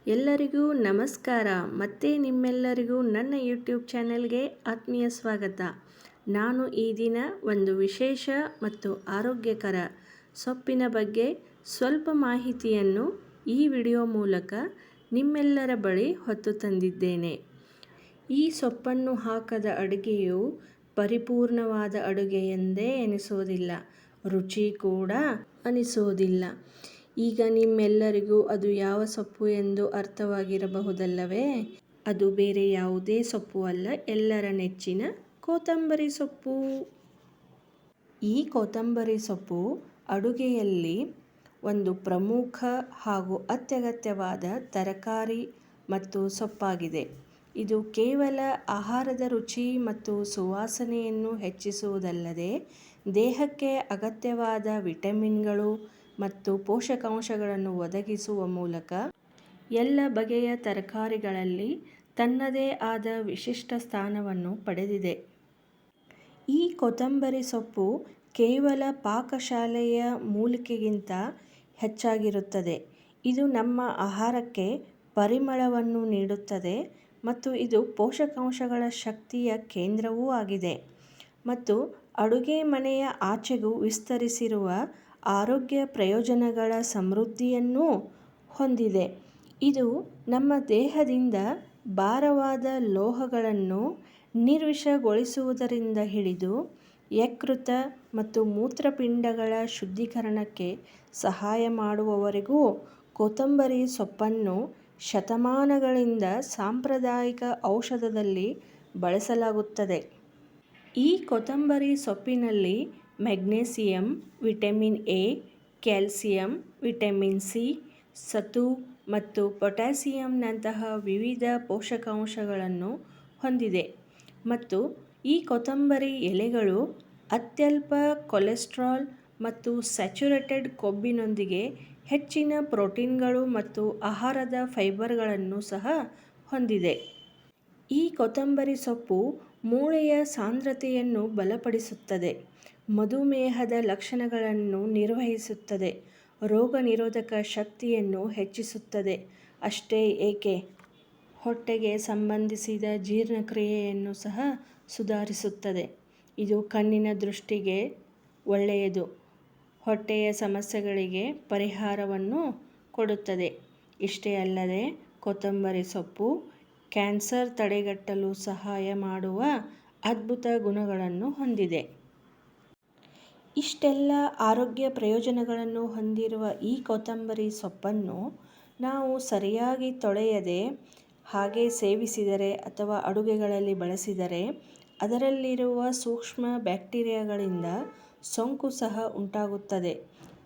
ಎಲ್ಲರಿಗೂ ನಮಸ್ಕಾರ. ಮತ್ತೆ ನಿಮ್ಮೆಲ್ಲರಿಗೂ ನನ್ನ ಯೂಟ್ಯೂಬ್ ಚಾನೆಲ್ಗೆ ಆತ್ಮೀಯ ಸ್ವಾಗತ. ನಾನು ಈ ದಿನ ಒಂದು ವಿಶೇಷ ಮತ್ತು ಆರೋಗ್ಯಕರ ಸೊಪ್ಪಿನ ಬಗ್ಗೆ ಸ್ವಲ್ಪ ಮಾಹಿತಿಯನ್ನು ಈ ವಿಡಿಯೋ ಮೂಲಕ ನಿಮ್ಮೆಲ್ಲರ ಬಳಿ ಹೊತ್ತು ತಂದಿದ್ದೇನೆ. ಈ ಸೊಪ್ಪನ್ನು ಹಾಕದ ಅಡುಗೆಯು ಪರಿಪೂರ್ಣವಾದ ಅಡುಗೆ ಎಂದೇ ಎನಿಸೋದಿಲ್ಲ, ರುಚಿ ಕೂಡ ಅನಿಸೋದಿಲ್ಲ. ಈಗ ನಿಮ್ಮೆಲ್ಲರಿಗೂ ಅದು ಯಾವ ಸೊಪ್ಪು ಎಂದು ಅರ್ಥವಾಗಿರಬಹುದಲ್ಲವೇ? ಅದು ಬೇರೆ ಯಾವುದೇ ಸೊಪ್ಪು ಅಲ್ಲ, ಎಲ್ಲರ ನೆಚ್ಚಿನ ಕೊತ್ತಂಬರಿ ಸೊಪ್ಪು. ಈ ಕೊತ್ತಂಬರಿ ಸೊಪ್ಪು ಅಡುಗೆಯಲ್ಲಿ ಒಂದು ಪ್ರಮುಖ ಹಾಗೂ ಅತ್ಯಗತ್ಯವಾದ ತರಕಾರಿ ಮತ್ತು ಸೊಪ್ಪಾಗಿದೆ. ಇದು ಕೇವಲ ಆಹಾರದ ರುಚಿ ಮತ್ತು ಸುವಾಸನೆಯನ್ನು ಹೆಚ್ಚಿಸುವುದಲ್ಲದೆ, ದೇಹಕ್ಕೆ ಅಗತ್ಯವಾದ ವಿಟಮಿನ್ಗಳು ಮತ್ತು ಪೋಷಕಾಂಶಗಳನ್ನು ಒದಗಿಸುವ ಮೂಲಕ ಎಲ್ಲ ಬಗೆಯ ತರಕಾರಿಗಳಲ್ಲಿ ತನ್ನದೇ ಆದ ವಿಶಿಷ್ಟ ಸ್ಥಾನವನ್ನು ಪಡೆದಿದೆ. ಈ ಕೊತ್ತಂಬರಿ ಸೊಪ್ಪು ಕೇವಲ ಪಾಕಶಾಲೆಯ ಮೂಲಿಕೆಗಿಂತ ಹೆಚ್ಚಾಗಿರುತ್ತದೆ. ಇದು ನಮ್ಮ ಆಹಾರಕ್ಕೆ ಪರಿಮಳವನ್ನು ನೀಡುತ್ತದೆ ಮತ್ತು ಇದು ಪೋಷಕಾಂಶಗಳ ಶಕ್ತಿಯ ಕೇಂದ್ರವೂ ಆಗಿದೆ ಮತ್ತು ಅಡುಗೆ ಮನೆಯ ಆಚೆಗೂ ವಿಸ್ತರಿಸಿರುವ ಆರೋಗ್ಯ ಪ್ರಯೋಜನಗಳ ಸಮೃದ್ಧಿಯನ್ನೂ ಹೊಂದಿದೆ. ಇದು ನಮ್ಮ ದೇಹದಿಂದ ಭಾರವಾದ ಲೋಹಗಳನ್ನು ನಿರ್ವಿಷಗೊಳಿಸುವುದರಿಂದ ಹಿಡಿದು ಯಕೃತ ಮತ್ತು ಮೂತ್ರಪಿಂಡಗಳ ಶುದ್ಧೀಕರಣಕ್ಕೆ ಸಹಾಯ ಮಾಡುವವರೆಗೂ ಕೊತ್ತಂಬರಿ ಸೊಪ್ಪನ್ನು ಶತಮಾನಗಳಿಂದ ಸಾಂಪ್ರದಾಯಿಕ ಔಷಧದಲ್ಲಿ ಬಳಸಲಾಗುತ್ತದೆ. ಈ ಕೊತ್ತಂಬರಿ ಸೊಪ್ಪಿನಲ್ಲಿ magnesium, vitamin A, calcium, vitamin C, ಸತು ಮತ್ತು ಪೊಟ್ಯಾಸಿಯಂನಂತಹ ವಿವಿಧ ಪೋಷಕಾಂಶಗಳನ್ನು ಹೊಂದಿದೆ ಮತ್ತು ಈ ಕೊತ್ತಂಬರಿ ಎಲೆಗಳು ಅತ್ಯಲ್ಪ ಕೊಲೆಸ್ಟ್ರಾಲ್ ಮತ್ತು ಸ್ಯಾಚುರೇಟೆಡ್ ಕೊಬ್ಬಿನೊಂದಿಗೆ ಹೆಚ್ಚಿನ ಪ್ರೋಟೀನ್ಗಳು ಮತ್ತು ಆಹಾರದ ಫೈಬರ್ಗಳನ್ನು ಸಹ ಹೊಂದಿದೆ. ಈ ಕೊತ್ತಂಬರಿ ಸೊಪ್ಪು ಮೂಳೆಯ ಸಾಂದ್ರತೆಯನ್ನು ಬಲಪಡಿಸುತ್ತದೆ, ಮಧುಮೇಹದ ಲಕ್ಷಣಗಳನ್ನು ನಿರ್ವಹಿಸುತ್ತದೆ, ರೋಗನಿರೋಧಕ ಶಕ್ತಿಯನ್ನು ಹೆಚ್ಚಿಸುತ್ತದೆ. ಅಷ್ಟೇ ಏಕೆ, ಹೊಟ್ಟೆಗೆ ಸಂಬಂಧಿಸಿದ ಜೀರ್ಣಕ್ರಿಯೆಯನ್ನು ಸಹ ಸುಧಾರಿಸುತ್ತದೆ. ಇದು ಕಣ್ಣಿನ ದೃಷ್ಟಿಗೆ ಒಳ್ಳೆಯದು, ಹೊಟ್ಟೆಯ ಸಮಸ್ಯೆಗಳಿಗೆ ಪರಿಹಾರವನ್ನು ಕೊಡುತ್ತದೆ. ಇಷ್ಟೇ ಅಲ್ಲದೆ ಕೊತ್ತಂಬರಿ ಸೊಪ್ಪು ಕ್ಯಾನ್ಸರ್ ತಡೆಗಟ್ಟಲು ಸಹಾಯ ಮಾಡುವ ಅದ್ಭುತ ಗುಣಗಳನ್ನು ಹೊಂದಿದೆ. ಇಷ್ಟೆಲ್ಲ ಆರೋಗ್ಯ ಪ್ರಯೋಜನಗಳನ್ನು ಹೊಂದಿರುವ ಈ ಕೊತ್ತಂಬರಿ ಸೊಪ್ಪನ್ನು ನಾವು ಸರಿಯಾಗಿ ತೊಳೆಯದೆ ಹಾಗೆ ಸೇವಿಸಿದರೆ ಅಥವಾ ಅಡುಗೆಗಳಲ್ಲಿ ಬಳಸಿದರೆ ಅದರಲ್ಲಿರುವ ಸೂಕ್ಷ್ಮ ಬ್ಯಾಕ್ಟೀರಿಯಾಗಳಿಂದ ಸೋಂಕು ಸಹ ಉಂಟಾಗುತ್ತದೆ,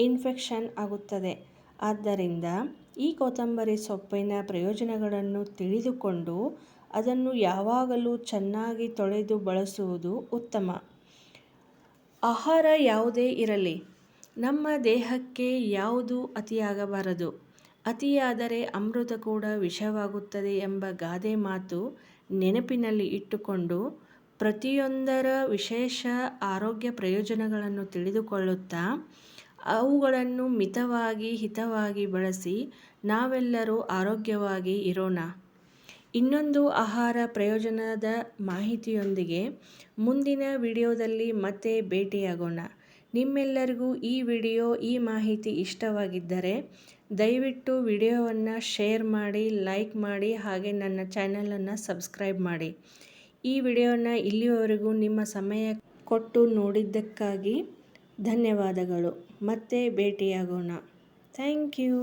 ಇನ್ಫೆಕ್ಷನ್ ಆಗುತ್ತದೆ. ಆದ್ದರಿಂದ ಈ ಕೊತ್ತಂಬರಿ ಸೊಪ್ಪಿನ ಪ್ರಯೋಜನಗಳನ್ನು ತಿಳಿದುಕೊಂಡು ಅದನ್ನು ಯಾವಾಗಲೂ ಚೆನ್ನಾಗಿ ತೊಳೆದು ಬಳಸುವುದು ಉತ್ತಮ. ಆಹಾರ ಯಾವುದೇ ಇರಲಿ, ನಮ್ಮ ದೇಹಕ್ಕೆ ಯಾವುದೂ ಅತಿಯಾಗಬಾರದು. ಅತಿಯಾದರೆ ಅಮೃತ ಕೂಡ ವಿಷವಾಗುತ್ತದೆ ಎಂಬ ಗಾದೆ ಮಾತು ನೆನಪಿನಲ್ಲಿ ಇಟ್ಟುಕೊಂಡು ಪ್ರತಿಯೊಂದರ ವಿಶೇಷ ಆರೋಗ್ಯ ಪ್ರಯೋಜನಗಳನ್ನು ತಿಳಿದುಕೊಳ್ಳುತ್ತಾ ಅವುಗಳನ್ನು ಮಿತವಾಗಿ ಹಿತವಾಗಿ ಬಳಸಿ ನಾವೆಲ್ಲರೂ ಆರೋಗ್ಯವಾಗಿ ಇರೋಣ. ಇನ್ನೊಂದು ಆಹಾರ ಪ್ರಯೋಜನದ ಮಾಹಿತಿಯೊಂದಿಗೆ ಮುಂದಿನ ವಿಡಿಯೋದಲ್ಲಿ ಮತ್ತೆ ಭೇಟಿಯಾಗೋಣ. ನಿಮ್ಮೆಲ್ಲರಿಗೂ ಈ ಮಾಹಿತಿ ಇಷ್ಟವಾಗಿದ್ದರೆ ದಯವಿಟ್ಟು ವಿಡಿಯೋವನ್ನು ಶೇರ್ ಮಾಡಿ, ಲೈಕ್ ಮಾಡಿ, ಹಾಗೆ ನನ್ನ ಚಾನಲನ್ನು ಸಬ್ಸ್ಕ್ರೈಬ್ ಮಾಡಿ. ಈ ವಿಡಿಯೋನ ಇಲ್ಲಿಯವರೆಗೂ ನಿಮ್ಮ ಸಮಯ ಕೊಟ್ಟು ನೋಡಿದ್ದಕ್ಕಾಗಿ ಧನ್ಯವಾದಗಳು. ಮತ್ತೆ ಭೇಟಿಯಾಗೋಣ. Thank you.